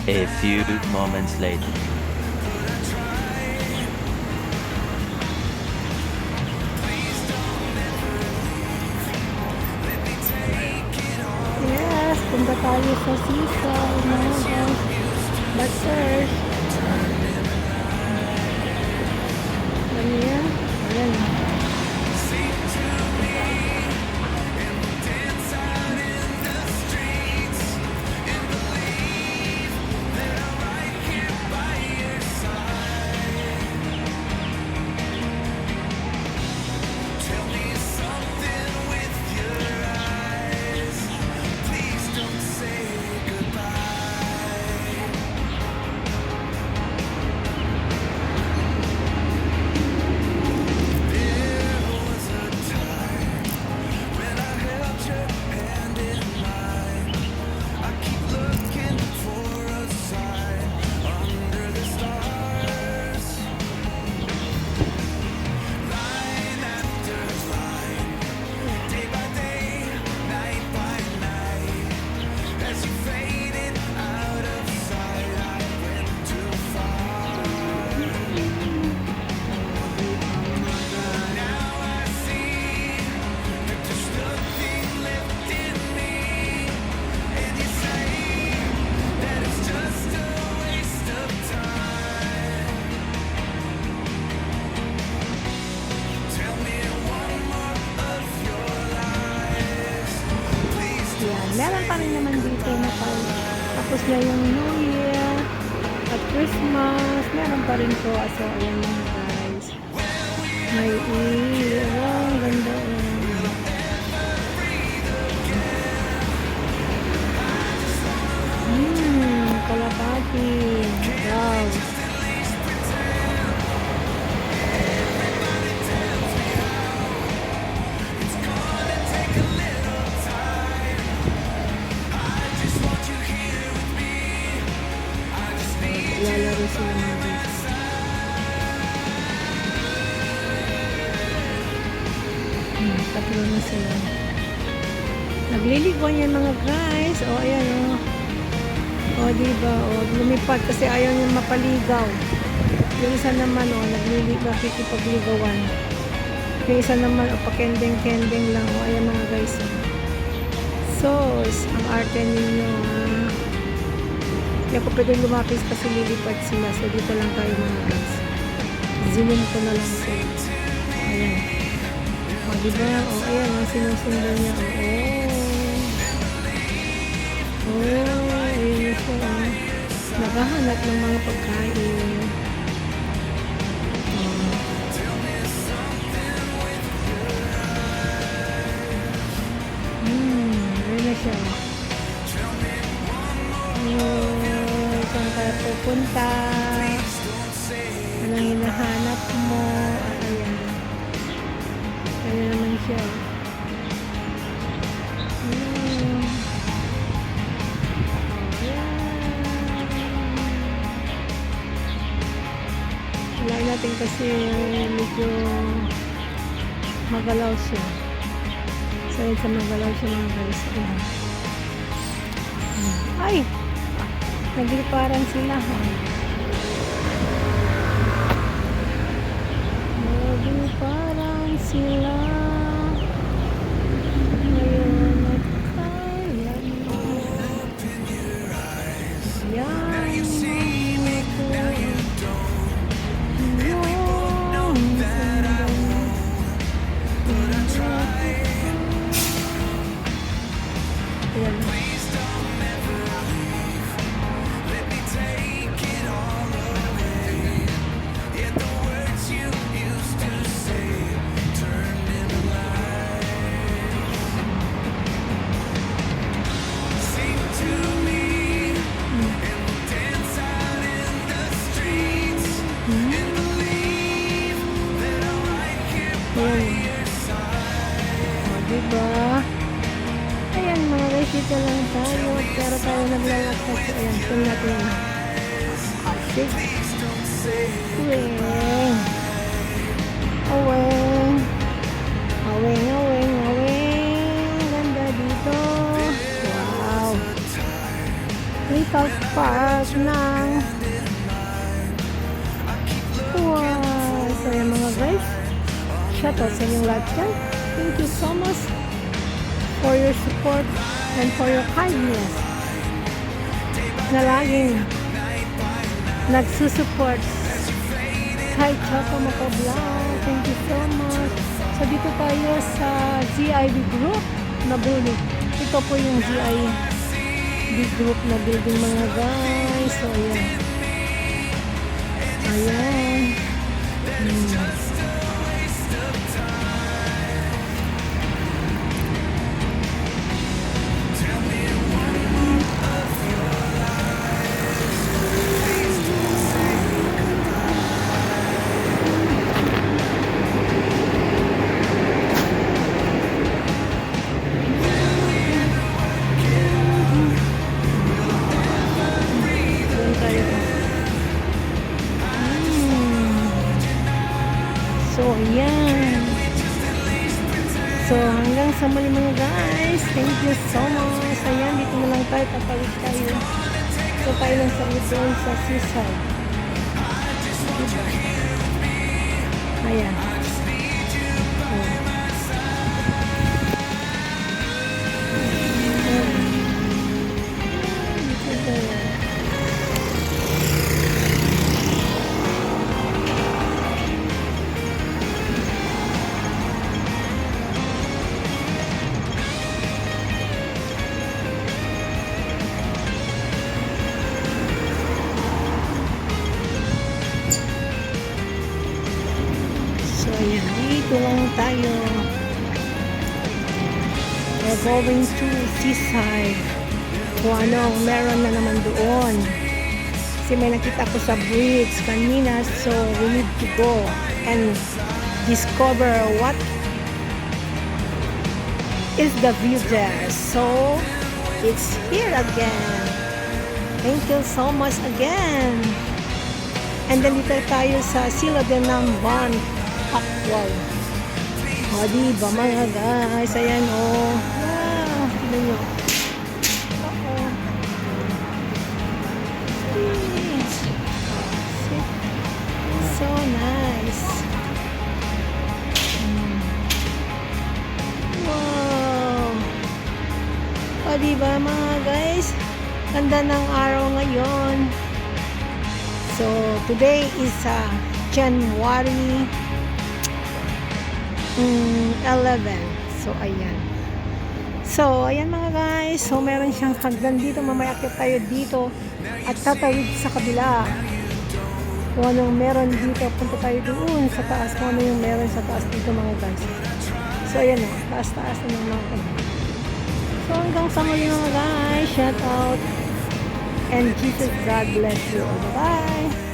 A few moments later. Yes, punta tayo sa seaside mga guys. But first, ano yan? Ayan. Meron pa rin naman dito na tapos na yung New Year at Christmas. Meron pa rin po. So, ayan mga guys. May ang ganda. Kalapati. Wow. Lalaro sila mga guys. Tatlo na sila. Nagliliguan yan mga guys. O ayan o. O diba o lumipad kasi ayaw niya mapaligaw. Yung isa naman o nakikipagligawan. Yung isa naman o pakendeng-kendeng lang. O ayan mga guys. So, ang arte ninyo Hindi ako pwedeng lumapis kasi lilipad sila. So, dito lang tayo mga guys. Zoom ko na lang ito. Ayan. O, diba? O, ayan. Ang sinusundan niya. O, ayan na siya. Naghahanap ng mga pagkain. Ayan na siya. Saan ka pupunta? Anong hinahanap mo? Ayan. Ayan naman siya. Ayan. Wala natin kasi medyo magalaw siya. Sa magalaw siya mga guys. Ayan. Ay! Nagliparan sila. Nagliparan sila. Ngayon at kaya mo. Yan diba? Ayan mga guys, dito lang tayo. Pero tayo naglalakad. Ayan, ito natin. Asik. Aweng. Aweng. Aweng, aweng, aweng. Ganda dito. Wow. Little Park na Shoutout sa inyong lahat dyan. Thank you so much for your support and for your kindness na laging nagsusupport kay Choco Moco Vlog. Thank you so much. So dito tayo sa GIB group na building. Ito po yung GIB group na building mga guys. So ayan. Ayan. Doon tayo. So, ayan. So, hanggang sa muli mga guys. Thank you so much. Ayan, dito na lang tayo. Tatawid tayo. So, tayo lang sa doon sa seaside. Diba? Ayan. Ayan. Dito tayo. So, ayan. Dito lang tayo. We're going to seaside. Kung ano, meron na naman doon. Kasi may nakita ko sa bridge kanina. So, we need to go and discover what is the view there. So, it's here again. Thank you so much again. And then dito tayo sa Silo de Namban. Wow. O, diba mga guys? Ayan o. Wow. Tignan nyo. Oo. So nice. Wow. O, diba mga guys? Ganda ng araw ngayon. So, today is January 11. So, ayan. So, ayan mga guys. So, meron siyang hagdan dito. Mamaya akit tayo dito at tatawid sa kabila. Kung anong meron dito, punta tayo doon sa taas. Kung ano yung meron sa taas dito mga guys. So, ayan o. Taas-taas na ng mga kabila. So, hanggang sa muli mga guys. Shout out. And Jesus God bless you all. Bye!